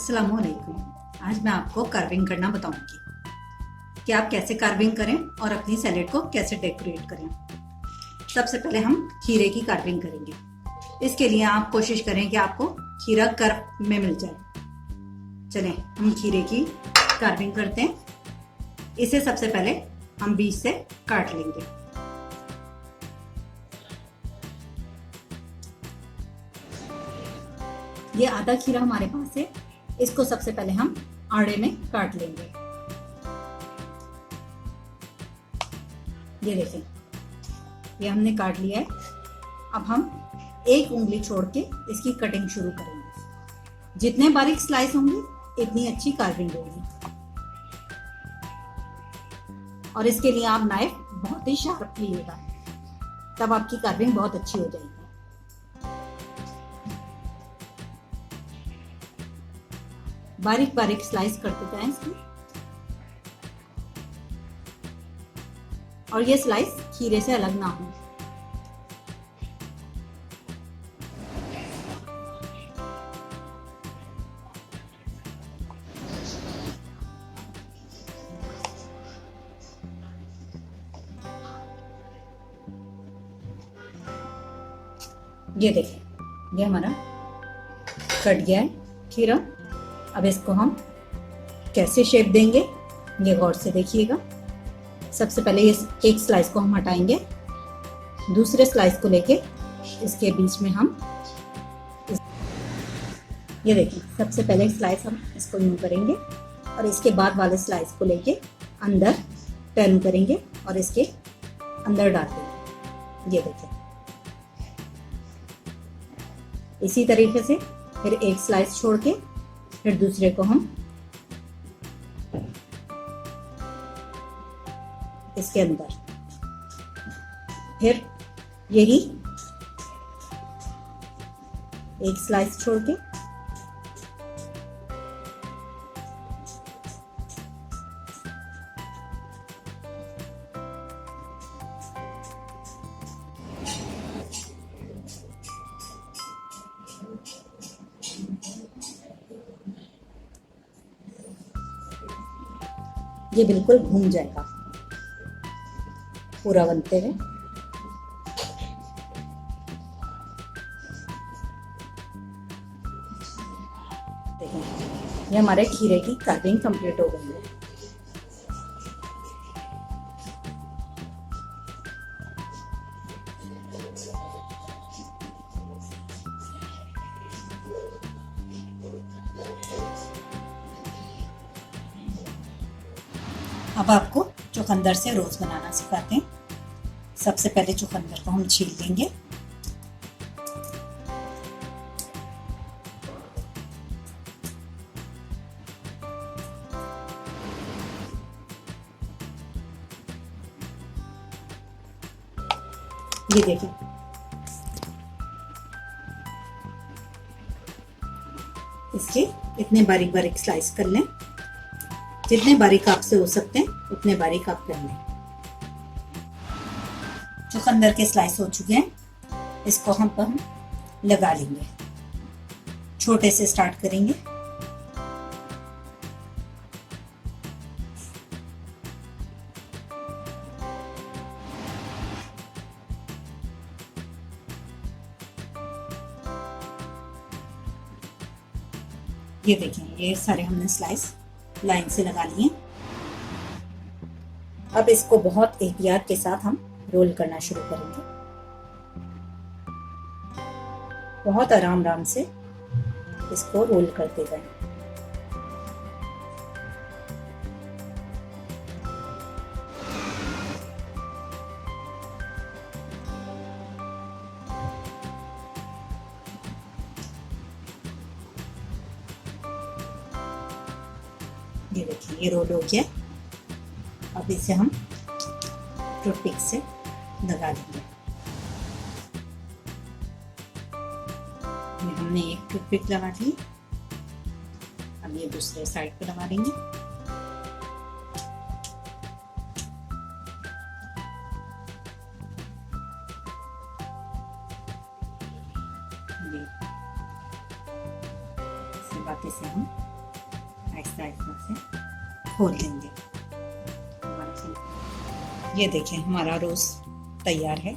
अस्सलामुअलैकुम। आज मैं आपको कार्विंग करना बताऊंगी कि आप कैसे कार्विंग करें और अपनी सैलेड को कैसे डेकोरेट करें। सबसे पहले हम खीरे की कार्विंग करेंगे। इसके लिए आप कोशिश करें कि आपको खीरा कर्व में मिल जाए। चलें हम खीरे की कार्विंग करते हैं। इसे सबसे पहले हम बीच से काट लेंगे। ये आधा खीरा हमारे पास है, इसको सबसे पहले हम आड़े में काट लेंगे। ये देखें, ये हमने काट लिया है। अब हम एक उंगली छोड़ के इसकी कटिंग शुरू करेंगे। जितने बारीक स्लाइस होंगे इतनी अच्छी कार्विंग होगी। और इसके लिए आप नाइफ बहुत ही शार्प लीजिएगा, तब आपकी कार्विंग बहुत अच्छी हो जाएगी। बारीक बारीक स्लाइस करते जाएं इसकी। और ये स्लाइस खीरे से अलग ना हो। ये देखें, ये हमारा कट गया है खीरा। अब इसको हम कैसे शेप देंगे ये गौर से देखिएगा। सबसे पहले इस एक स्लाइस को हम हटाएंगे, दूसरे स्लाइस को लेके इसके बीच में हम ये देखिए, सबसे पहले स्लाइस हम इसको यूं करेंगे और इसके बाद वाले स्लाइस को लेके अंदर टर्न करेंगे और इसके अंदर डाल देंगे। ये देखिए, इसी तरीके से फिर एक स्लाइस छोड़ के फिर दूसरे को हम इसके अंदर, फिर यही एक स्लाइस छोड़ के ये बिल्कुल घूम जाएगा पूरा बनते हुए। देखिए, ये हमारे खीरे की कार्विंग कंप्लीट हो गई है। अब आपको चुकंदर से रोज बनाना सिखाते हैं। सबसे पहले चुकंदर को हम छील लेंगे। ये देखिए, इसके इतने बारीक बारीक स्लाइस कर लें। जितने बारीक आपसे हो सकते हैं उतने बारीक आप कर लें। चुकंदर के स्लाइस हो चुके हैं, इसको हम लगा लेंगे। छोटे से स्टार्ट करेंगे। ये देखें, ये सारे हमने स्लाइस लाइन से लगा लिए। अब इसको बहुत एहतियात के साथ हम रोल करना शुरू करेंगे। बहुत आराम आराम से इसको रोल करते जाएं। ये देखिए, ये रोल हो गया। अब इसे हम टूथपिक से लगा लेंगे। ये हमने एक टूथपिक लगा ली। अब ये दूसरे साइड पे लगा देंगे। इसी बातें से हम आहिस्ता आहिस्ता से खोल देंगे। ये देखिए हमारा रोज तैयार है।